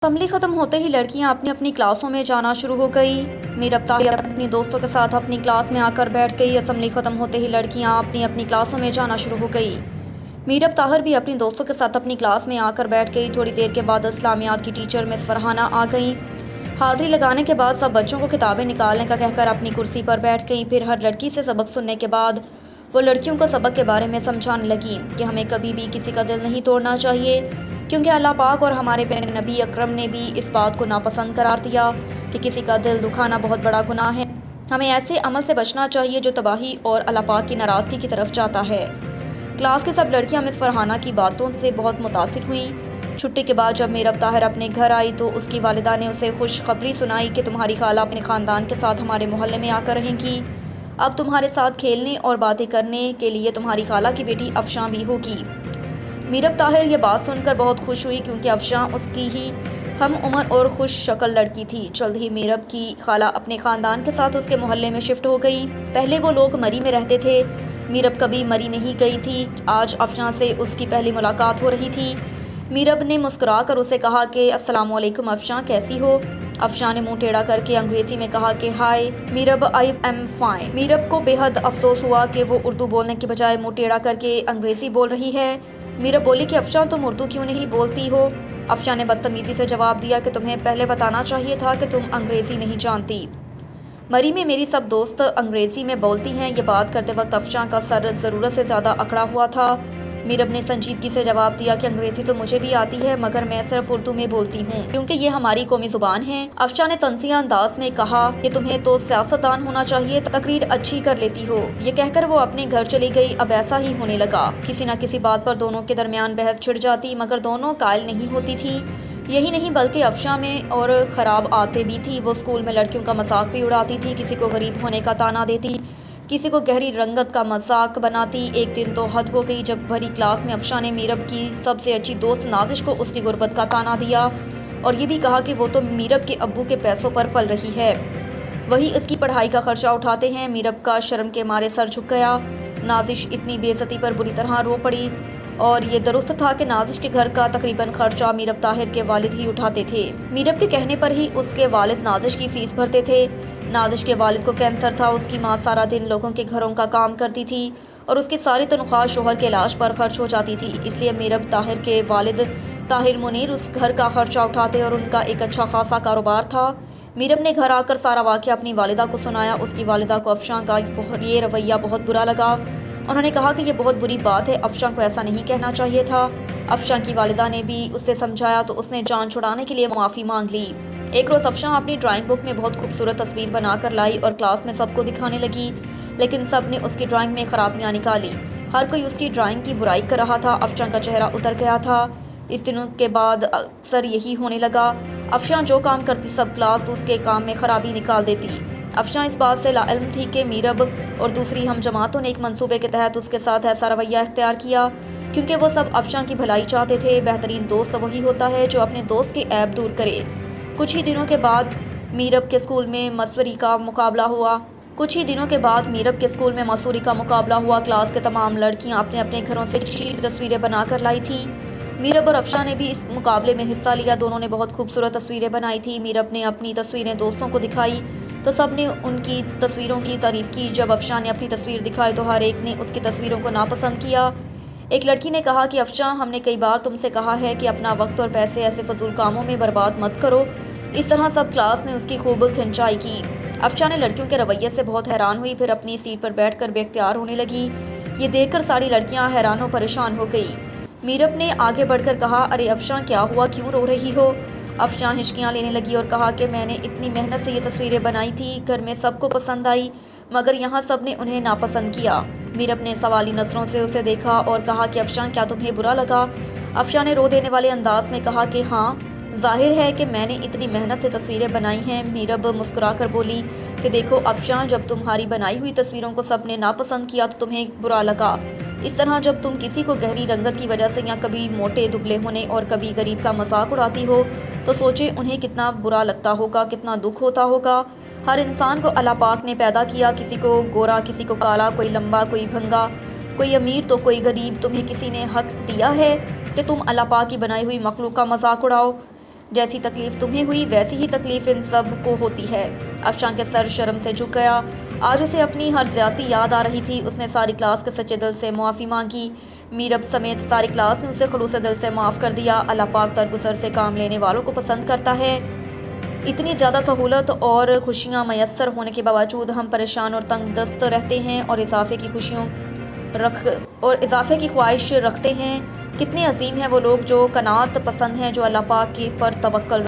Assembly ख़त्म होते ही लड़कियां अपनी अपनी क्लासों में जाना शुरू हो गई। मीरब ताहिर अपनी दोस्तों के साथ अपनी क्लास में आकर बैठ गई। असम्बली ख़त्म होते ही लड़कियां अपनी अपनी क्लासों में जाना शुरू हो गई। मीरब ताहिर भी अपनी दोस्तों के साथ अपनी क्लास में आकर बैठ गई। थोड़ी देर के बाद इस्लामियात की टीचर मिस फरहाना आ गई। हाज़िरी लगाने के बाद सब बच्चों को किताबें निकालने का कहकर अपनी कुर्सी पर बैठ गई। फिर हर लड़की से सबक सुनने के बाद वो लड़कियों को सबक के बारे में समझाने लगी कि हमें कभी भी किसी का दिल नहीं तोड़ना चाहिए, क्योंकि अल्लाह पाक और हमारे प्यारे नबी अकरम ने भी इस बात को नापसंद करार दिया कि किसी का दिल दुखाना बहुत बड़ा गुनाह है। हमें ऐसे अमल से बचना चाहिए जो तबाही और अल्लाह पाक की नाराज़गी की तरफ जाता है। क्लास की सब लड़कियां मिस फरहाना की बातों से बहुत मुतासिर हुईं। छुट्टी के बाद जब मीरब ताहिर अपने घर आई तो उसकी वालिदा ने उसे खुशखबरी सुनाई कि तुम्हारी खाला अपने ख़ानदान के साथ हमारे मोहल्ले में आकर रहेंगी। अब तुम्हारे साथ खेलने और बातें करने के लिए तुम्हारी खाला की बेटी अफशां भी होगी। मीरब ताहिर ये बात सुनकर बहुत खुश हुई, क्योंकि अफशां उसकी ही हम उम्र और खुश शक्ल लड़की थी। जल्द ही मीरब की खाला अपने ख़ानदान के साथ उसके मोहल्ले में शिफ्ट हो गई। पहले वो लोग मरी में रहते थे। मीरब कभी मरी नहीं गई थी। आज अफशां से उसकी पहली मुलाकात हो रही थी। मीरब ने मुस्कुराकर उसे कहा कि अस्सलाम वालेकुम अफशां, कैसी हो? अफशां ने मुंह टेढ़ा करके अंग्रेज़ी में कहा कि hi Meerab, I am fine. Meerab को बेहद अफसोस हुआ कि वो उर्दू बोलने की बजाय मुंह टेढ़ा करके अंग्रेज़ी बोल रही है। मीरब बोली कि अफशां, तुम उर्दू क्यों नहीं बोलती हो? अफशां ने बदतमीज़ी से जवाब दिया कि तुम्हें पहले बताना चाहिए था कि तुम अंग्रेज़ी नहीं जानती। मरी में मेरी सब दोस्त अंग्रेज़ी में बोलती हैं। ये बात करते वक्त अफशां का सर ज़रूरत से ज़्यादा अकड़ा हुआ था। मीरब ने संजीदगी से जवाब दिया कि अंग्रेज़ी तो मुझे भी आती है, मगर मैं सिर्फ उर्दू में बोलती हूँ, क्योंकि ये हमारी कौमी ज़ुबान है। अफशां ने तंज़िया अंदाज में कहा कि तुम्हें तो सियासतदान होना चाहिए, तकरीर अच्छी कर लेती हो। ये कहकर वो अपने घर चली गई। अब ऐसा ही होने लगा। किसी न किसी बात पर दोनों के दरमियान बहस छिड़ जाती, मगर दोनों कायल नहीं होती थी। यही नहीं बल्कि अफशां में और ख़राब आदतें भी थी। वो स्कूल में लड़कियों का मजाक भी उड़ाती थी, किसी को गरीब होने का ताना देती, किसी को गहरी रंगत का मजाक बनाती। एक दिन तो हद हो गई जब भरी क्लास में अफशां ने मीरब की सबसे अच्छी दोस्त नाजिश को उसकी गुर्बत का ताना दिया और ये भी कहा कि वो तो मीरब के अब्बू के पैसों पर पल रही है, वही इसकी पढ़ाई का खर्चा उठाते हैं। मीरब का शर्म के मारे सर झुक गया। नाजिश इतनी बेइज्जती पर बुरी तरह रो पड़ी और ये दुरुस्त था कि नाजिश के घर का तकरीबन खर्चा मीरब ताहिर के वालिद ही उठाते थे। मीरब के कहने पर ही उसके वालिद नाजिश की फीस भरते थे। नाजिश के वालिद को कैंसर था। उसकी माँ सारा दिन लोगों के घरों का काम करती थी और उसकी सारी तनख्वाह शोहर के इलाज पर खर्च हो जाती थी। इसलिए मीरब ताहिर के वालिद ताहिर मुनीर उस घर का खर्चा उठाते और उनका एक अच्छा खासा कारोबार था। मीरब ने घर आकर सारा वाक़या अपनी वालिदा को सुनाया। उसकी वालिदा को अफशां का ये रवैया बहुत बुरा लगा। उन्होंने कहा कि ये बहुत बुरी बात है, अफशां को ऐसा नहीं कहना चाहिए था। अफशां की वालिदा ने भी उससे समझाया तो उसने जान छुड़ाने के लिए माफ़ी मांग ली। एक रोज़ अफशां अपनी ड्राइंग बुक में बहुत खूबसूरत तस्वीर बनाकर लाई और क्लास में सबको दिखाने लगी, लेकिन सब ने उसकी ड्राइंग में खराबियां निकाली। हर कोई उसकी ड्राइंग की बुराई कर रहा था। अफशां का चेहरा उतर गया था। इस दिनों के बाद अक्सर यही होने लगा। अफशां जो काम करती सब क्लास उसके काम में खराबी निकाल देती। अफशां इस बात से लाइल्म थी कि मीरब और दूसरी हम जमातों ने एक मंसूबे के तहत उसके साथ ऐसा रवैया इख्तियार किया, क्योंकि वो सब अफशां की भलाई चाहते थे। बेहतरीन दोस्त वही होता है जो अपने दोस्त के ऐब दूर करे। कुछ ही दिनों के बाद मीरब के स्कूल में मसूरी का मुकाबला हुआ। क्लास के तमाम लड़कियां अपने अपने घरों से अच्छी तस्वीरें बनाकर लाई थी। मीरब और अफशां ने भी इस मुकाबले में हिस्सा लिया। दोनों ने बहुत खूबसूरत तस्वीरें बनाई थी। मीरब ने अपनी तस्वीरें दोस्तों को दिखाई तो सब ने उनकी तस्वीरों की तारीफ़ की। जब अफशां ने अपनी तस्वीर दिखाई तो हर एक ने उसकी तस्वीरों को नापसंद किया। एक लड़की ने कहा कि अफशां, हमने कई बार तुमसे कहा है कि अपना वक्त और पैसे ऐसे फजूल कामों में बर्बाद मत करो। इस तरह सब क्लास ने उसकी खूब खिंचाई की। अफशां ने लड़कियों के रवैये से बहुत हैरान हुई, फिर अपनी सीट पर बैठकर बेख्तियार होने लगी। ये देखकर सारी लड़कियां हैरान और परेशान हो गई। मीरब ने आगे बढ़कर कहा, अरे अफशां, क्या हुआ, क्यों रो रही हो? अफशां हिचकियाँ लेने लगी और कहा कि मैंने इतनी मेहनत से ये तस्वीरें बनाई थी, घर में सबको पसंद आई, मगर यहाँ सब ने उन्हें नापसंद किया। मीरब ने सवाली नज़रों से उसे देखा और कहा कि अफशां, क्या तुम्हें बुरा लगा? अफशां ने रो देने वाले अंदाज में कहा कि हाँ, जाहिर है कि मैंने इतनी मेहनत से तस्वीरें बनाई हैं। मीरब मुस्कुरा कर बोली कि देखो अफशां, जब तुम्हारी बनाई हुई तस्वीरों को सब ने नापसंद किया तो तुम्हें बुरा लगा। इस तरह जब तुम किसी को गहरी रंगत की वजह से या कभी मोटे दुबले होने और कभी गरीब का मजाक उड़ाती हो तो सोचे उन्हें कितना बुरा लगता होगा, कितना दुख होता होगा। हर इंसान को अल्लाह पाक ने पैदा किया, किसी को गोरा, किसी को काला, कोई लंबा, कोई भंगा, कोई अमीर तो कोई गरीब। तुम्हें किसी ने हक दिया है कि तुम अल्लाह पाक की बनाई हुई मखलूक का मजाक उड़ाओ? جیسی تکلیف تمہیں ہوئی ویسی ہی تکلیف ان سب کو ہوتی ہے۔ افشاں کے سر شرم سے جھک گیا۔ آج اسے اپنی ہر زیادتی یاد آ رہی تھی۔ اس نے ساری کلاس کے سچے دل سے معافی مانگی۔ میرب سمیت ساری کلاس نے اسے خلوص دل سے معاف کر دیا۔ اللہ پاک درگزر سے کام لینے والوں کو پسند کرتا ہے۔ اتنی زیادہ سہولت اور خوشیاں میسر ہونے کے باوجود ہم پریشان اور تنگ دست رہتے ہیں اور اضافے کی خواہش رکھتے ہیں۔ کتنے عظیم ہیں وہ لوگ جو قناعت پسند ہیں، جو اللہ پاک پر توکل